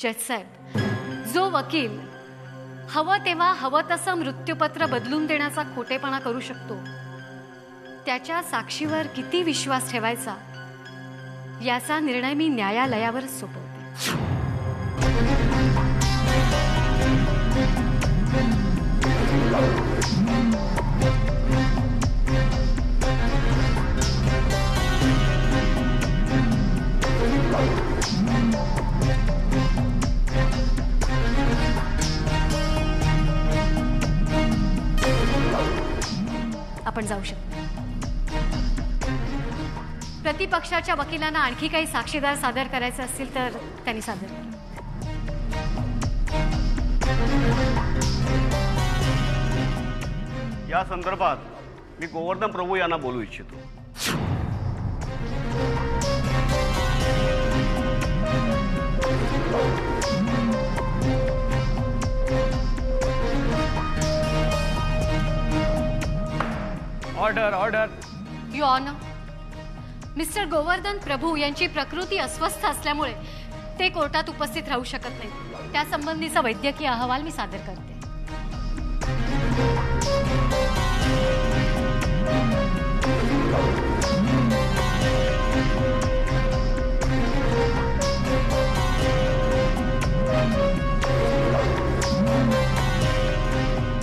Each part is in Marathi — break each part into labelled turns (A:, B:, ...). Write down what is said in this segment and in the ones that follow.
A: जज साहेब, जो वकील हवं तेव्हा हवं तसं मृत्यूपत्र बदलून देण्याचा खोटेपणा करू शकतो, त्याच्या साक्षीवर किती विश्वास ठेवायचा याचा निर्णय मी न्यायालयावर सोपवते. आपण जाऊ शकतो. प्रतिपक्षाच्या वकिलांना आणखी काही साक्षीदार सादर करायचे असतील तर त्यांनी सादर करा.
B: या संदर्भात मी गोवर्धन प्रभू यांना बोलू इच्छितो.
C: Order order.
A: Your honour, mister Govardhan Prabhu यांची प्रकृती अस्वस्थ असल्यामुळे ते कोर्टात उपस्थित राहू शकत नाही. त्यासंबंधीचा वैद्यकीय अहवाल मी सादर करते.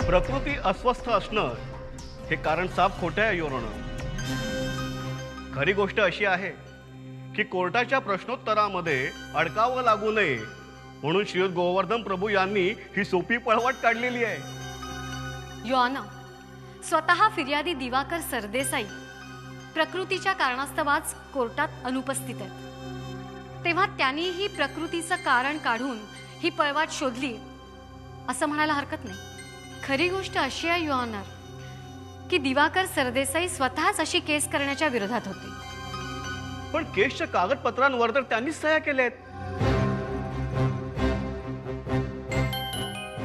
B: प्रकृती अस्वस्थ असणं हे कारण साफ खोटे आहे युअर ऑनर. खरी गोष्ट अशी आहे की कोर्टाच्या प्रश्नोत्तरामध्ये अडकावं लागू नये म्हणून श्रीयुत गोवर्धन प्रभू यांनी ही सोपी पळवाट काढलेली आहे.
A: युअर ऑनर, स्वतः फिर्यादी दिवाकर सरदेसाई प्रकृतीच्या कारणास्तवाच कोर्टात अनुपस्थित आहेत. तेव्हा त्यांनी ही प्रकृतीचं कारण काढून ही पळवाट शोधली असं म्हणायला हरकत नाही. खरी गोष्ट अशी आहे युअर ऑनर की दिवाकर सरदेसाई स्वतःच अशी केस करण्याच्या विरोधात होते.
B: पण केसच्या कागदपत्रांवर तर त्यांनीच सह्या केल्यात.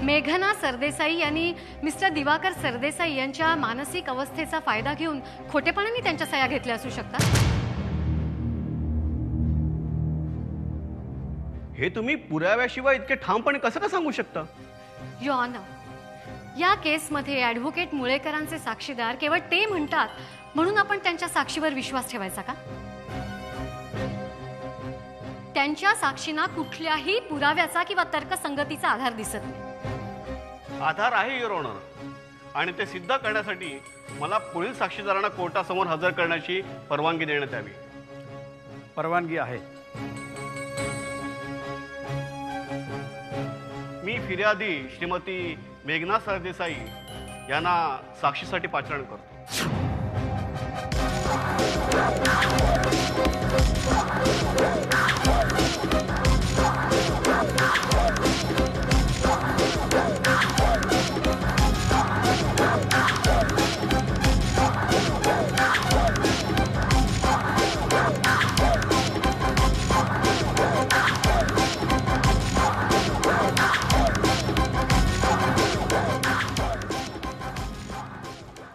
A: मेघना सरदेसाई यांनी मिस्टर दिवाकर सरदेसाई यांच्या मानसिक अवस्थेचा फायदा घेऊन खोटेपणाने त्यांच्या सह्या घेतल्या असू शकतात.
B: हे तुम्ही पुराव्याशिवाय इतके ठामपणे कसं का सांगू शकता?
A: युअर ऑनर, या केसमध्ये ॲडव्होकेट मुळेकरांचे साक्षीदार केवळ ते म्हणतात म्हणून आपण त्यांच्या साक्षीवर विश्वास ठेवायचा का? त्यांच्या साक्षींना कुठल्याही पुराव्याचा किंवा तर्कसंगतीचा आधार दिसत नाही.
B: आधार आहे युअर ऑनर, आणि ते सिद्ध करण्यासाठी मला पुढील साक्षीदारांना कोर्टासमोर हजर करण्याची परवानगी देण्यात यावी.
C: परवानगी आहे.
B: मी फिर्यादी श्रीमती मेघना सरदेसाई यांना साक्षीसाठी पाचारण करतो.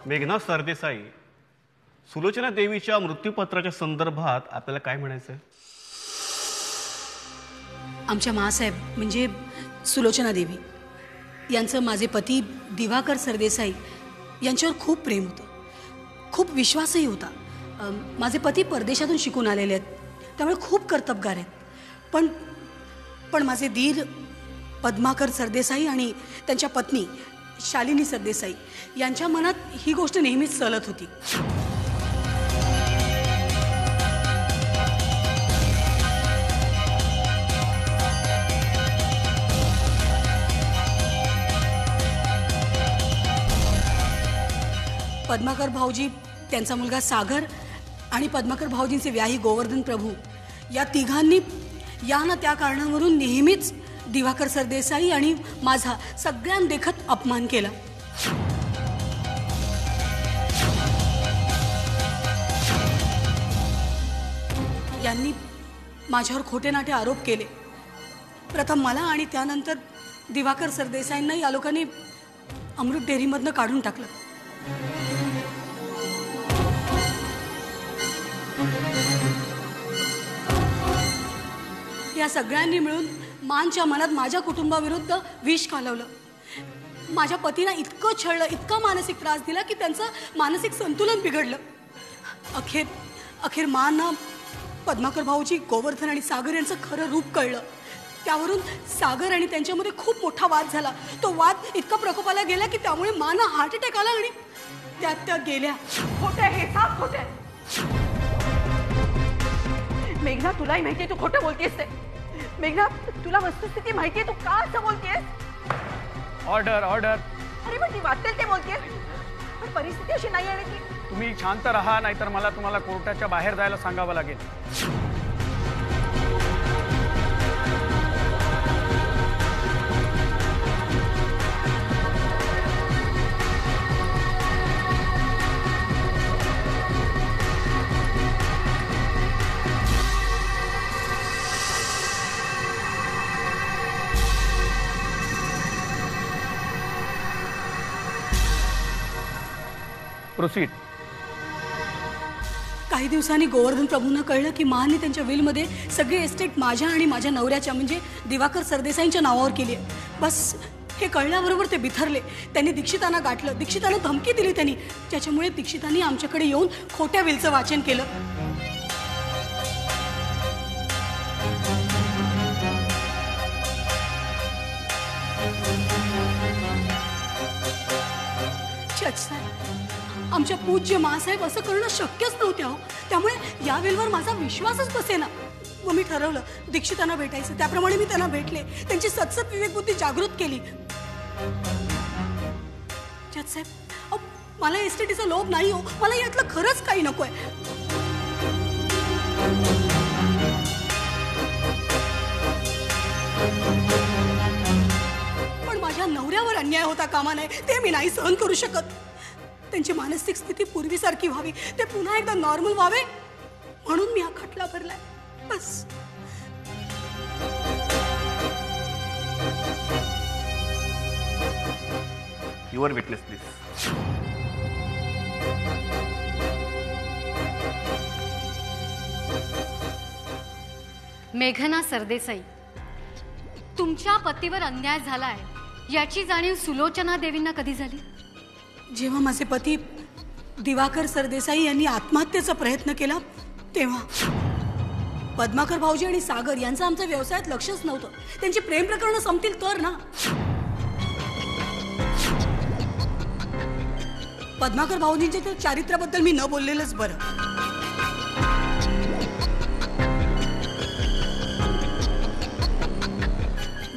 B: मेघना सरदेसाई, सुलोचना देवीच्या मृत्यूपत्राच्या संदर्भात आपल्याला काय म्हणायचं आहे?
D: आमच्या मासाहेब म्हणजे सुलोचना देवी यांचं माझे पती दिवाकर सरदेसाई यांच्यावर खूप प्रेम होतं, खूप विश्वासही होता. माझे पती परदेशातून शिकून आलेले आहेत, त्यामुळे खूप कर्तबगार आहेत. पण माझे दीर पद्माकर सरदेसाई आणि त्यांच्या पत्नी शालिनी सरदेसाई यांच्या मनात ही गोष्ट नेहमीच चालत होती. पद्माकर भाऊजी, त्यांचा मुलगा सागर आणि पद्माकर भाऊजींचे व्याही गोवर्धन प्रभू या तिघांनी या ना त्या कारणावरून नेहमीच दिवाकर सरदेसाई आणि माझा सगळ्यांदेखत अपमान केला. यांनी माझ्यावर खोटे नाटे आरोप केले. प्रथम मला आणि त्यानंतर दिवाकर सरदेसाईंना या लोकांनी अमृत डेअरीमधनं काढून टाकलं. त्या सगळ्यांनी मिळून मानच्या मनात माझ्या कुटुंबाविरुद्ध विष घालवलं. माझ्या पतीला इतकं छळलं, इतका मानसिक त्रास दिला की त्यांचं मानसिक संतुलन बिघडलं. अखेर मानना पद्माकर भाऊजी, गोवर्धन आणि सागर यांचं खरं रूप कळलं. त्यावरून सागर आणि त्यांच्यामध्ये खूप मोठा वाद झाला. तो वाद इतका प्रकोपाला गेला की त्यामुळे माना हार्ट अटॅक आला आणि त्या गेल्या.
E: खोटे हे साफ खोटे. मेघना, तुलाही माहितीये तू खोटं बोलतेस ते. मेघना, तुला वस्तुस्थिती माहितीये, तू का असं बोलतेस?
C: Order order.
E: अरे पण ती वाटेल ते बोलतेय, पण परिस्थिती अशी नाही आहे की.
C: तुम्ही शांत राहा, नाहीतर मला तुम्हाला कोर्टाच्या बाहेर जायला सांगावं लागेल. प्रोसीड.
D: काही दिवसांनी गोवर्धन प्रभूंना कळलं की महाने त्यांच्या विलमध्ये सगळी एस्टेट माझ्या आणि माझ्या नवऱ्याच्या म्हणजे दिवाकर सरदेसाईंच्या नावावर केली आहे. बस हे कळल्याबरोबर ते बिथरले. त्यांनी दीक्षितांना गाठलं, दीक्षितांना धमकी दिली त्यांनी, ज्याच्यामुळे दीक्षितांनी आमच्याकडे येऊन खोट्या विलचं वाचन केलं. आमच्या पूज्य मासाहेब असं करणं शक्यच नव्हतं हो. त्यामुळे या वेलवर माझा विश्वासच बसेना. मग मी ठरवलं दीक्षितांना भेटायचं. त्याप्रमाणे मी त्यांना भेटले, त्यांची सतसत विवेकबुद्धी जागृत केली. जजसाहेब, मला एसटीटीचा लोभ नाही हो. मला यातलं खरंच काही नकोय. पण माझ्या नवऱ्यावर अन्याय होता कामा नये, ते मी नाही सहन करू शकत. त्यांची मानसिक स्थिती पूर्वीसारखी व्हावी, ते पुन्हा एकदा नॉर्मल व्हावे, म्हणून मी हा खटला भरलाय. बस.
B: Your witness please.
A: मेघना सरदेसाई, तुमच्या पतीवर अन्याय झालाय याची जाणीव सुलोचना देवींना कधी झाली?
D: जेव्हा माझे पती दिवाकर सरदेसाई यांनी आत्महत्येचा प्रयत्न केला तेव्हा. पद्माकर भाऊजी आणि सागर यांचं आमच्या व्यवसायात लक्षच नव्हतं. त्यांची प्रेम प्रकरणं संपतील तर ना. पद्माकर भाऊजींच्या त्या चारित्र्याबद्दल मी न बोललेलंच बरं.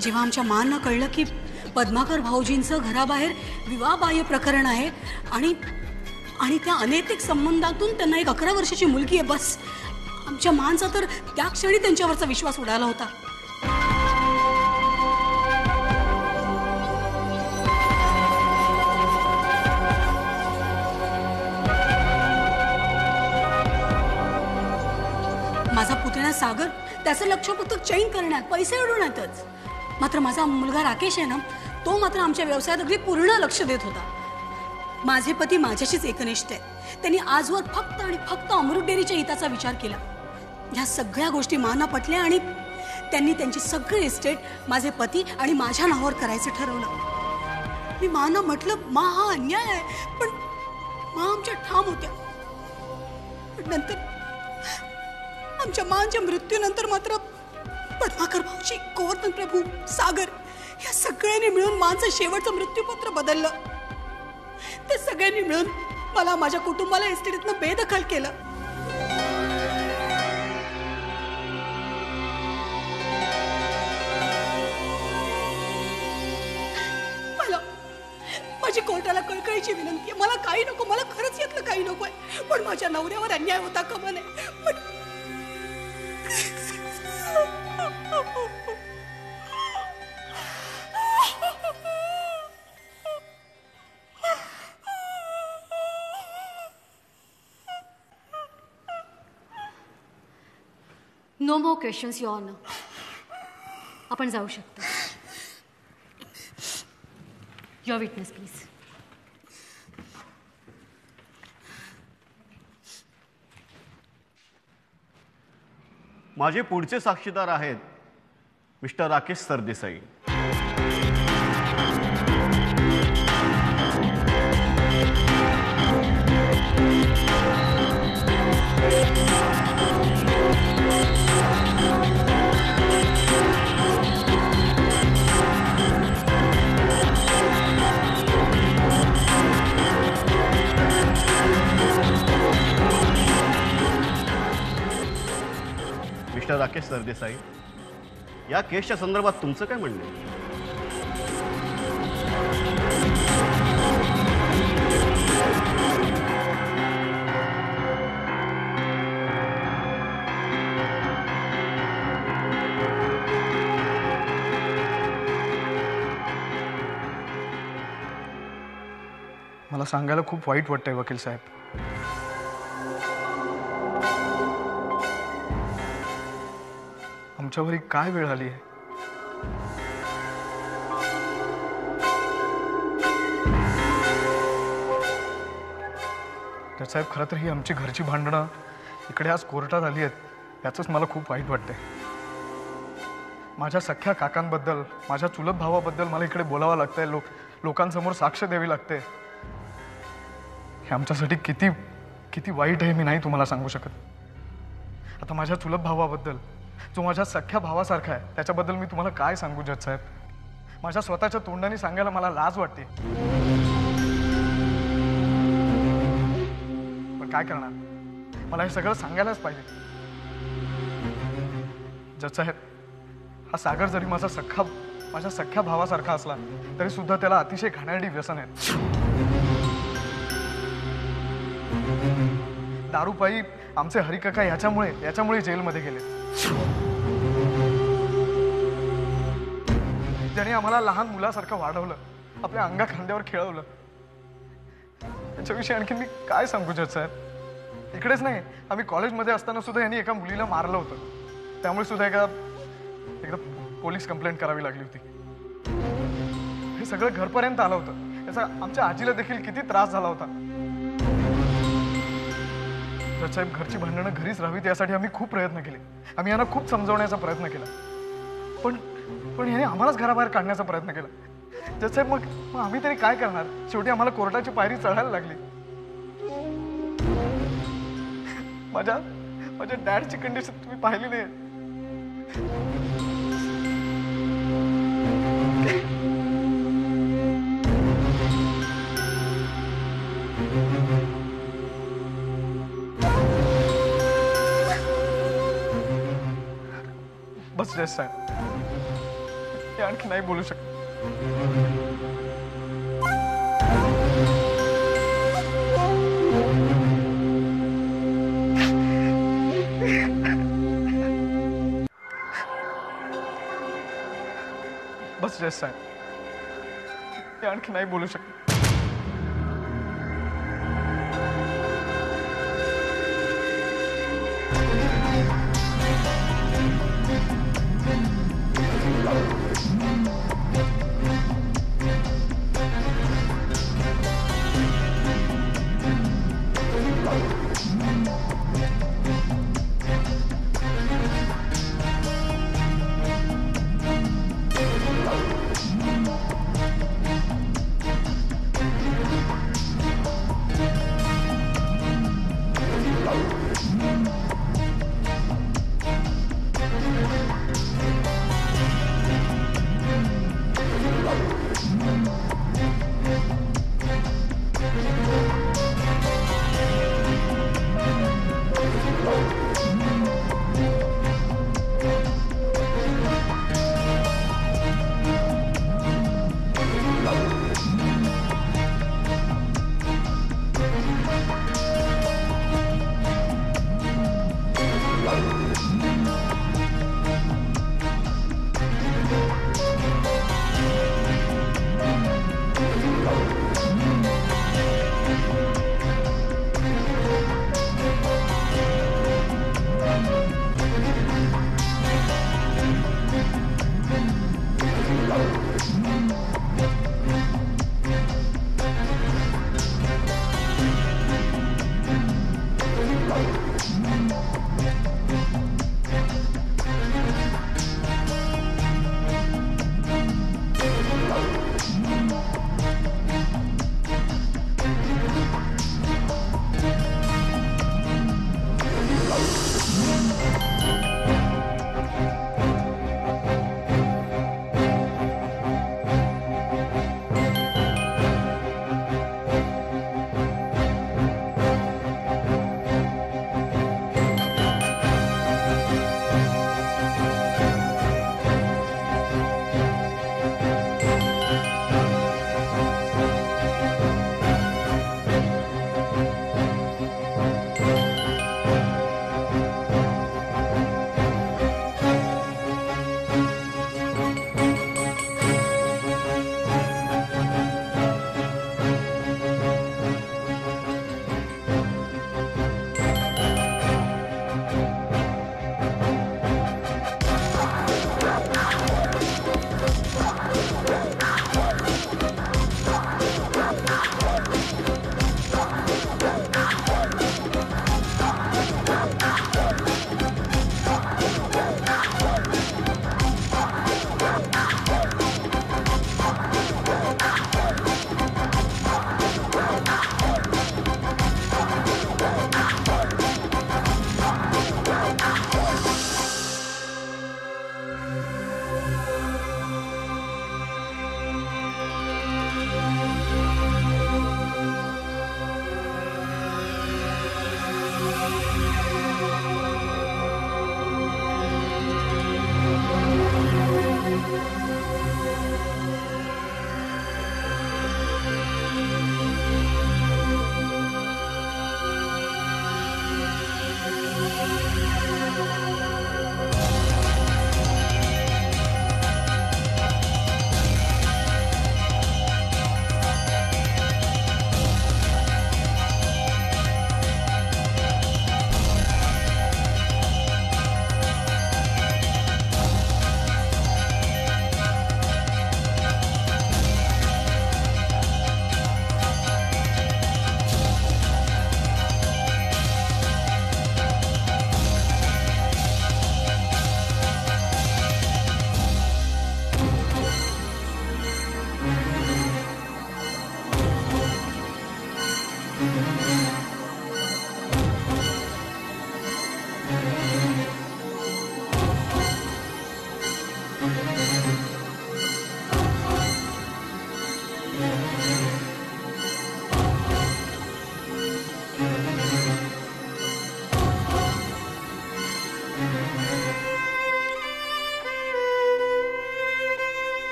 D: जेव्हा आमच्या मांना कळलं की पद्माकर भाऊजींचं घराबाहेर विवाहबाह्य प्रकरण आहे आणि त्या अनैतिक संबंधातून त्यांना एक 11 वर्षाची मुलगी आहे, बस आमच्या मांचा तर त्या क्षणी त्यांच्यावरचा विश्वास उडाला होता. माझा पुतण्या सागर त्याचं लक्ष फक्त चैन करण्यात, पैसे उडवण्यातच. मात्र माझा मुलगा राकेश आहे ना, तो मात्र आमच्या व्यवसायात अगदी पूर्ण लक्ष देत होता. माझे पती माझ्याशीच एकनिष्ठ आहेत. त्यांनी आजवर फक्त आणि फक्त अमृत डेअरीच्या हिताचा विचार केला. ह्या सगळ्या गोष्टी माना पटल्या आणि त्यांनी त्यांची सगळी एस्टेट माझे पती आणि माझ्या नावावर करायचं ठरवलं. मी माना म्हटलं, मा हा अन्याय आहे, पण मा आमच्या ठाम होत्या. पण नंतर आमच्या मांच्या मृत्यूनंतर मात्र पद्माकर भाऊजी, गोवर्धन प्रभू, सागर या सगळ्यांनी मिळून मांचं शेवटचं मृत्यूपत्र बदललं. ते सगळ्यांनी मिळून मला, माझ्या कुटुंबाला एसटीडीतनं बेदखल केलं. मला, माझी कोर्टाला कळकळीची विनंती आहे, मला काही नको, मला खरंच यातलं काही नकोय. पण माझ्या नवऱ्यावर अन्याय होता कामा नये. पण
A: no more questions your honour. आपण जाऊ शकतो. Your witness please.
B: माझे पुढचे साक्षीदार आहेत मिस्टर राकेश सरदेसाई. मिस्टर राकेश सरदेसाई, या केसच्या संदर्भात तुमचं काय म्हणणं आहे?
C: मला सांगायला खूप वाईट वाटतंय वकील साहेब. आमच्यावर ही काय वेळ आली आहे. साहेब, खरं तर ही आमची घरची भांडणं इकडे आज कोर्टात आली आहेत याचंच मला खूप वाईट वाटतंय. माझ्या सख्या काकांबद्दल, माझ्या चुलत भावाबद्दल मला इकडे बोलावं लागतंय, लोकांसमोर साक्ष द्यावी लागते. हे आमच्यासाठी किती किती वाईट आहे मी नाही तुम्हाला सांगू शकत. आता माझ्या चुलत भावाबद्दल, जो माझ्या सख्या भावासारखा आहे, त्याच्याबद्दल मी तुम्हाला काय सांगू जज साहेब. माझ्या स्वतःच्या तोंडाने सांगायला मला लाज वाटते. पण काय करणार, मला हे सगळं सांगायलाच पाहिजे. जज साहेब, हा सागर जरी माझ्या सख्या भावासारखा असला तरी सुद्धा त्याला अतिशय घाणेरडी व्यसन आहेत. दारूपायी आमचे हरिकाका याच्यामुळे जेलमध्ये गेले. ज्याने आम्हाला लहान मुलासारखं वाढवलं, आपल्या अंगा खांद्यावर खेळवलं. त्याच्याविषयी आणखी मी काय सांगू जज साहेब. इकडेच नाही, आम्ही कॉलेजमध्ये असताना सुद्धा यांनी एका मुलीला मारलं होतं. त्यामुळे सुद्धा एकदा पोलीस कंप्लेंट करावी लागली होती. हे सगळं घरपर्यंत आलं होतं. याचा आमच्या आजीला देखील किती त्रास झाला होता. जज साहेब, घरची भांडणं घरीच राहावीत यासाठी आम्ही खूप प्रयत्न केले. आम्ही यांना खूप समजवण्याचा प्रयत्न केला, पण याने आम्हालाच घराबाहेर काढण्याचा प्रयत्न केला. जज साहेब, मग आम्ही तरी काय करणार. शेवटी आम्हाला कोर्टाची पायरी चढायला लागली. माझ्या डॅडची कंडिशन तुम्ही पाहिली नाही. बस जज साहेब, हे आणखी नाही बोलू शकत. बस जज साहेब, हे आणखी नाही बोलू शकत.